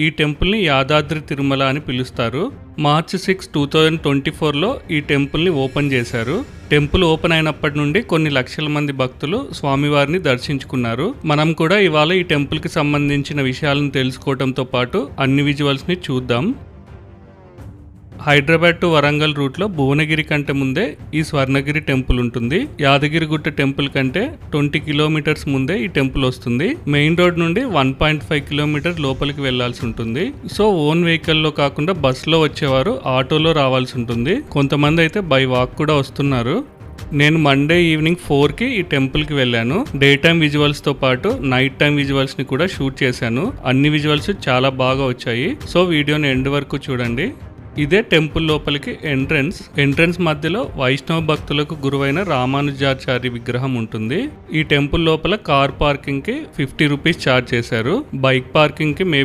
ఈ టెంపుల్ని యాదాద్రి తిరుమల అని పిలుస్తారు. మార్చ్ 6, 2024లో ఈ టెంపుల్ని ఓపెన్ చేశారు. టెంపుల్ ఓపెన్ అయినప్పటి నుండి కొన్ని లక్షల మంది భక్తులు స్వామివారిని దర్శించుకున్నారు. మనం కూడా ఇవాళ ఈ టెంపుల్కి సంబంధించిన విషయాలను తెలుసుకోవడంతో పాటు అన్ని విజువల్స్ని చూద్దాం. హైదరాబాద్ టు వరంగల్ రూట్లో భువనగిరి కంటే ముందే ఈ స్వర్ణగిరి టెంపుల్ ఉంటుంది. యాదగిరిగుట్ట టెంపుల్ కంటే 20 కిలోమీటర్స్ ముందే ఈ టెంపుల్ వస్తుంది. మెయిన్ రోడ్ నుండి 1.5 కిలోమీటర్ లోపలికి వెళ్లాల్సి ఉంటుంది. సో ఓన్ వెహికల్లో కాకుండా బస్సులో వచ్చేవారు ఆటోలో రావాల్సి ఉంటుంది. కొంతమంది అయితే బై వాక్ కూడా వస్తున్నారు. నేను మండే ఈవినింగ్ 4కి ఈ టెంపుల్కి వెళ్ళాను. డే టైమ్ విజువల్స్తో పాటు నైట్ టైమ్ విజువల్స్ని కూడా షూట్ చేశాను. అన్ని విజువల్స్ చాలా బాగా వచ్చాయి. సో వీడియోని ఎండ్ వరకు చూడండి. ఇదే టెంపుల్ లోపలికి ఎంట్రన్స్ మధ్యలో వైష్ణవ భక్తులకు గురువైన రామానుజాచార్య విగ్రహం ఉంటుంది. ఈ టెంపుల్ లోపల కార్ పార్కింగ్ కి 50 రూపీస్ ఛార్జ్ చేశారు. బైక్ పార్కింగ్ కి మేబీ